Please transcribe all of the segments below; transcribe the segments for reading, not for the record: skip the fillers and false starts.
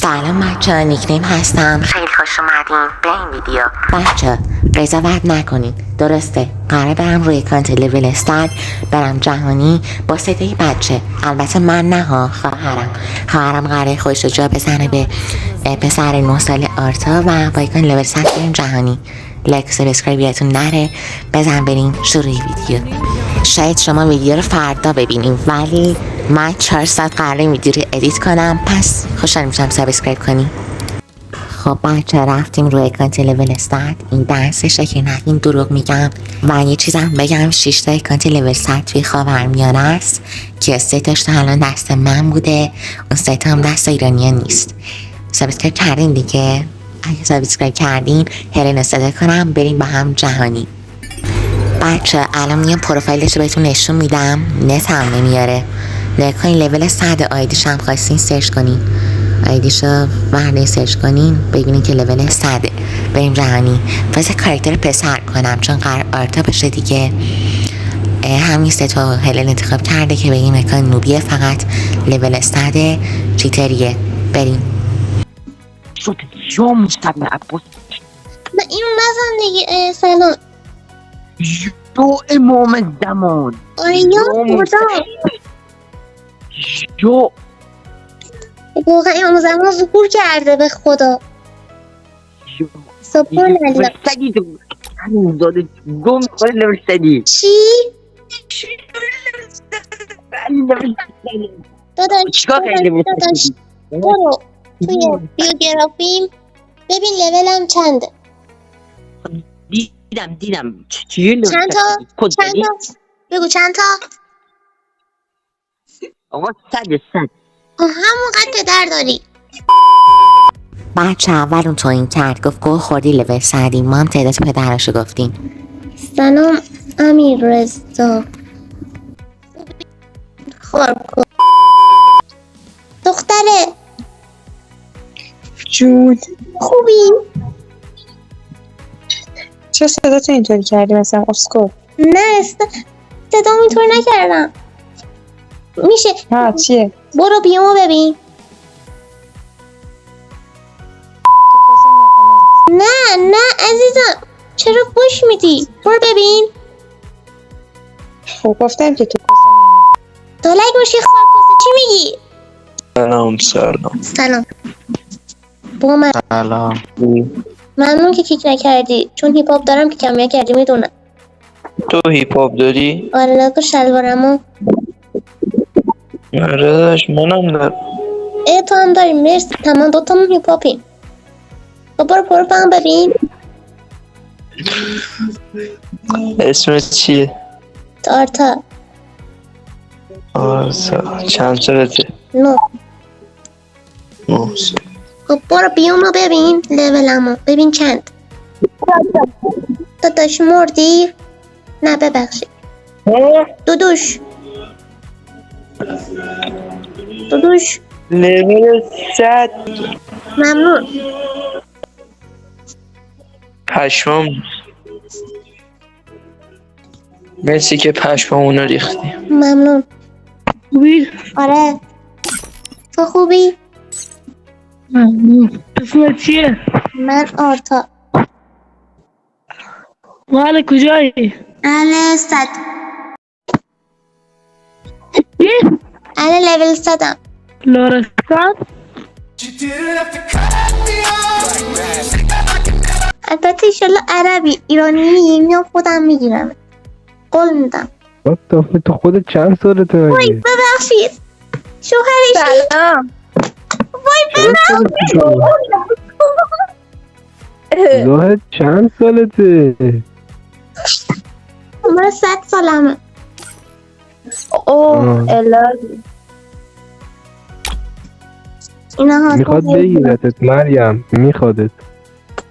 سلام بچه، نیکنیم هستم. خیلی خوش اومدین به این ویدیو. بچه قضاوت نکنین، درسته قراره برم روی کانت لول 100 برم جهانی با صدای بچه. البته من نه ها، خواهرم قراره خودش رو جا بزنه به پسر 9 ساله آرتا و با کانت لول 100 بریم جهانی. لایک سابسکرایب یادتون نره. بزن بریم شروع ویدیو. شاید شما ویدیو رو فردا ببینیم ولی من 4 ساعت قراره ویدیو رو ادیت کنم، پس خوشحال میشم سابسکرایب کنیم. خب بچه رفتیم روی اکانت لول 100. این درسشه که نگین دروغ میگم. و یه چیزم بگم 6 تا اکانت لول 100 توی خاورمیانه است که 3 تاش تا الان دست من بوده، اون 3 تا هم دست ایرانیه نیست. سابسکرایب کردین دیگه؟ اگه سابسکرایب کردین هلن صدا کنم بریم با هم جهانی. بچه الان میام پروفایلش رو بهتون نشون میدم، نت هم نمیاره. نکنین لول 100 آیدیش هم خواستین سرچ کنین، آیدیش رو وردین سرچ کنین ببینین که لول 100. بریم جهانی. واسه کاراکتر پسر کنم چون قرار آرتا بشه دیگه. همین 3 تا هلن انتخاب کرده که بگیم مکان نوبیه، فقط لول 100 چیتریه. بریم. شد یا مستقیم عباس من اینو نزن دیگه. سلام یا امام زمان. آره یا خدا، یا واقعا امام زمان ظهور کرده به خدا. سبحان الله. سگی تو همین داده گم کنه لول سدی چی؟ داداش چیکار کردی لول سدی؟ برو توی بیوگرافیم ببین لولم چنده. دیدم چیه لول چند تا؟ کد چند دادی؟ تا؟ بگو چند تا؟ آقا 100 همون قد پدر داری. بچه اول اون تویین کرد، گفت گل خوردی لول 100. ما هم تعداد پدرشو گفتیم. سلام امیر رضا. خب دختره جود خوبی؟ چرا صداتو اینطوری کردی مثلا اسکو؟ نه صدام اینطور نکردم. میشه ها چیه؟ برو بیامو ببین. نه عزیزم چرا پوش میدی؟ برو ببین. خب گفتم که تو دالک باشی خارکاسه چی میگی؟ سلام با من سلام. ممنون که کیک نکردی چون هیپ هاپ دارم که کم کردی میدونم. تو هیپ هاپ داری؟ آره نکن شلوارمو. آره داشت منم دارم. تو هم داری؟ مرسی تمام دوتامون هیپ هاپیم. خب برو پروفایلم ببین. اسمت چیه؟ آرتا. چند سالته؟ 9. 9 سال. خب برو بیامو ببین لولمو ببین چند. داداش مردی؟ نه ببخشید دودوش لول 100 ممنون. پشمام. مرسی که پشمامونو ریختی. ممنون. خوبی؟ آره تو خوبی؟ اسمت چیه؟ من آرتا. مال کجایی؟ اهل 100. اهل لول 100م. لارستان؟ البته ایشالله عربی ایرانی میام خودم میگیرم قول میدم. تو خودت چند سالته وای مگه؟ ببخشید شوهرش. سلام. وای ببخشید زاهد چند سالته؟ من 100 سالمه. الهی اینا ها میخواد بگیرتت مریم، میخوادت.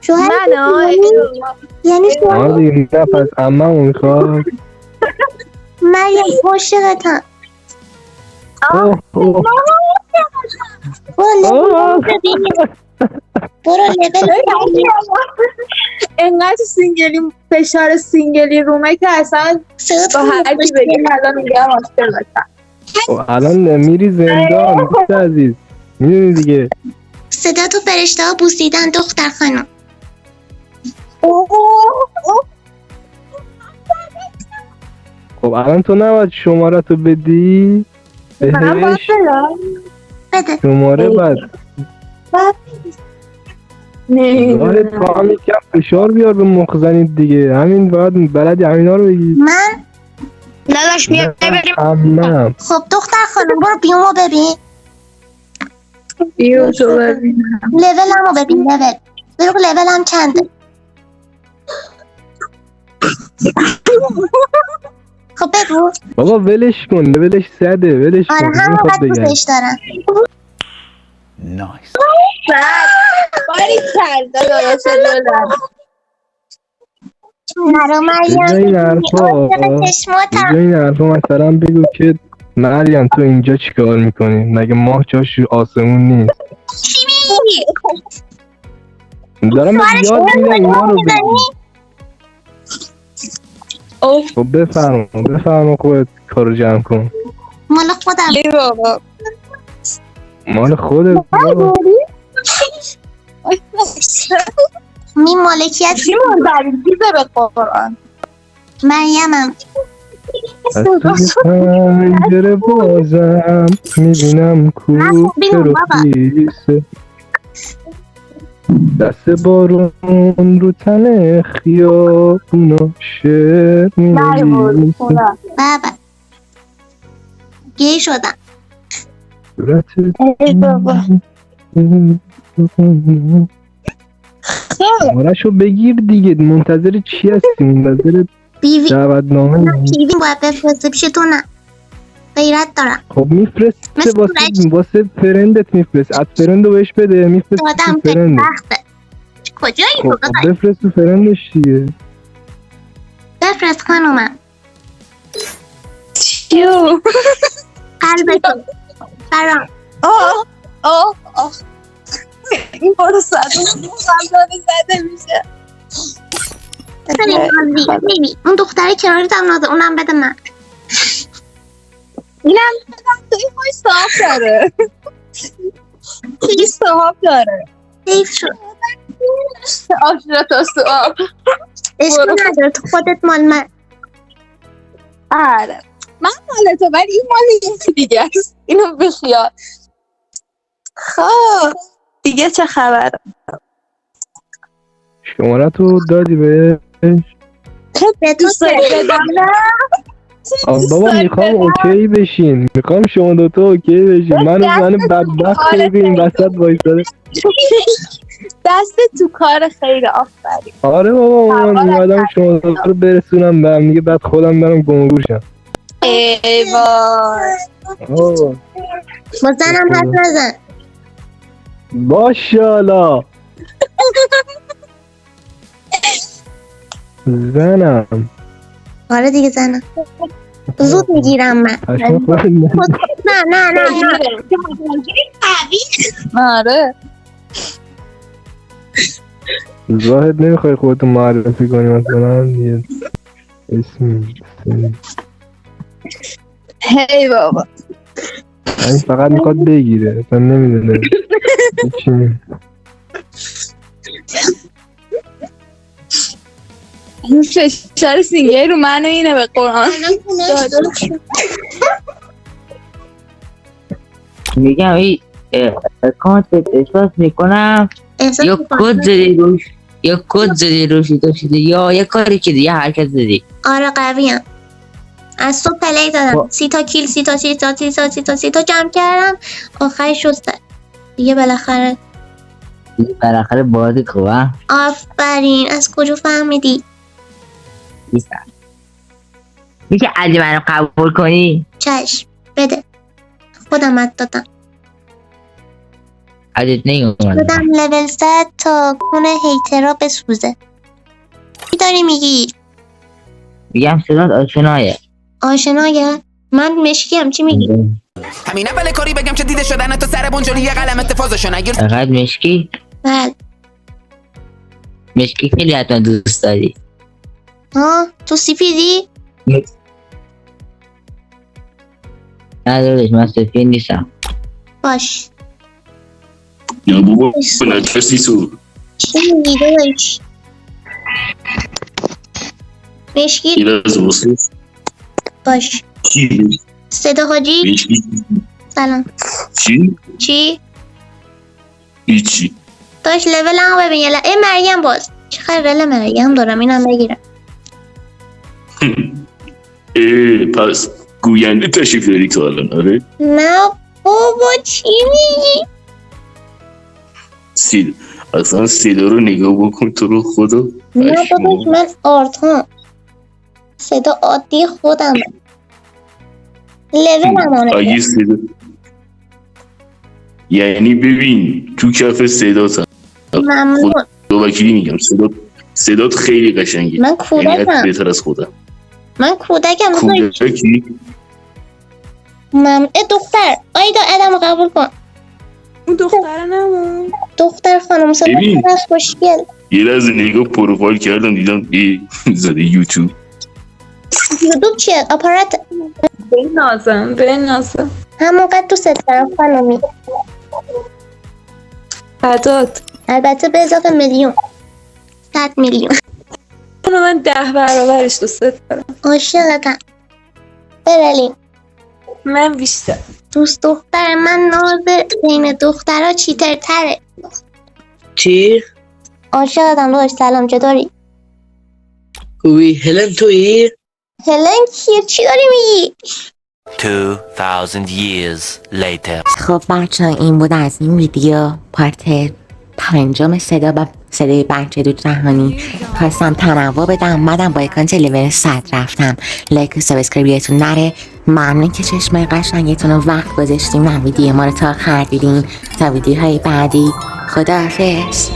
شوهر یعنی آه دیگه نه پس عمه‌مو میخواد. مریم عاشقتم. برو لول ببین. برو لول انقدر سینگلی فشار سینگلی رومه که اصلا با هر کی بگی الان میگم عاشق باشم. الان میری زندان دوست عزیز، میدونی دیگه. صدا تو فرشته ها بوسیدن دختر خانم. خب الان تو نباید شماره تو بدی بهش. بده. شماره بعد نه تو هم یکم فشار بیار به مخزنید دیگه. همین باید بلدی همینا رو بگی. من نداشت میام بریم همم خب دختر خانم برو بیومو ببین. بیو تو ببینم. لولمو ببین لول. بگو لولم چنده. خب بگو. بابا ولش کن، ولش سده، ولش آره کن. هم نمیخواد وقت بگم. دوستش دارم. باری کرده درست لولم. مرا به جای این حرفا چشماتم. به جای این حرفا مثلا بگو که مریم تو اینجا چیکار میکنی؟ مگه ماه جاش رو آسمون نیست؟ چی میگی؟ دارم بهت یاد میدم اینا رو بگی. خب بفرما خودت کارو جمع کن. مال خودم. ای بابا مال خودت بابا. می مالکیت چی مردم دیده به قرآن مریمم. از توی پنجره بازم میبینم کوچه رو خیسه، دست بارون رو تن خیابونا شعر می‌نویسه. بابا گی شدم. صورتت ای بابا شماره‌شو بگیر دیگه. منتظر چی هستی؟ منتظر بیوی دعوتنامه؟ بیوی باید بفرسته پیش تو نه. غیرت دارم. خب میفرسته واسه فرندت میفرست. از فرندو بهش بده میفرست دادم تو فرندت. وقته. کجایی تو خب داداش؟ بفرست تو فرندش دیگه. بفرست خانومم. چیو قلبتون برام. آه این بارو زده میشه. ببین اون دختری کنارت هم نازه اونم بده من. اینم بدم تو این خوش صاحب داره این صاحب داره حیف شد. آشنا تا صاحب اشکال نداره تو خودت مال من. آره من مال تو ولی این مال یکی دیگه است. اینو بخیال. خب دیگه چه خبر؟ شماره تو دادی بهش؟ به تو دوست داری بدم نه؟ بابا میخوام اوکی بشین. میخوام شما دوتا اوکی بشین. من بدبخت که این وسط وایساده. دست تو کار خیر آفرین. آره بابا من اومدم شما دوتا رو برسونم به هم دیگه، بعد خودم برم گمگور شم. ای وای با زنم حرف نزن. ماشاءالله زنم. آره دیگه زنم. زود میگیرم من. نه آره زاهد نمیخوای خودتو معرفی کنی مثلا یه اسمی؟ هی بابا این فقط میخواد بگیره اصلا نمیدونه چی. این فشار سینگلی رو منو اینه به قرآن. میگم این اکانتت احساس میکنم یا کد زدی روشی تو شده یا یه کاری که دیگه حرکت زدی. آره قویم. از صبح پلی دادم 30 تا کیل 30 تا جمع کردم. آخرش شد دیگه بالاخره بازی خوبه. آفرین. از کجا فهمیدی؟ میشه علی منو قبول کنی؟ چشم بده. خودم دادم. عدد نیومد. خودم لول 100 تا خونه هیترا بسوزه. چی داری میگی؟ میگم صدات آشنایه. آشنایه؟ من مشکیم. چی میگی؟ همین اول کاری بگم که دیده شدن تو سر بنجلی یه قلم اتفاقشون اگر فقط مشکی؟ بله. مشکی خیلی حتما دوست داری. ها تو سفیدی؟ نه داداش من سفید نیستم. باش. نه بابا نترسی تو. چی میگی داداش؟ مشکی یه از واسه باش. چی؟ صدا حاجی بشکی سلام. چی؟ چی؟ هیچی. داش لول هم ببین یه ای مریم باز چقدر رل مریم دارم اینم بگیرم. پس گوینده تشریف داری تو الان آره؟ نه بابا چی میگی؟ اصلا صدا رو نگاه بکن تو رو خدا. نه داداش من آرتام صدا عادی خودم لول همانه. اگه صدا یعنی ببین تو کف صدات ممنون. خدا وکیلی میگم صدات خیلی قشنگه. من یعنی حتی کودکم. بهتر از خودم. من کودکم. کودکی؟ دختر آیدا ادم قبول کن. اون دختره نمون. دختر خانم ببین. صدا خوشگل. یه لحظه نگاه پروفایل کردم دیدم زده یوتیوب. یوتیوب چیه؟ آپارات به نازم همونقدر دوست دارم خانمی. فدات. البته به اضافه میلیون 100 میلیون. اونو من 10 برابرش دوست دارم. عاشقتم برلین. من بیشتر دوست دختر من ناز بین دخترها چیتر تره. چی؟ عاشقتم داشت. سلام چطوری؟ خوبی؟ هلن تویی؟ هلن کیه؟ چی داری میگی؟ 2000 years later. خب بچه این بود از این ویدیو پارت 5 صدای بچه دو جهانی. خواستم تنوع بدم اومدم با اکانت لول 100 رفتم. لایک و سابسکرایبتون نره. ممنون که چشم قشنگتون رو وقت گذاشتیم و ویدیو ما رو تا آخر دیدین. تا ویدیوهای بعدی خداحافظ.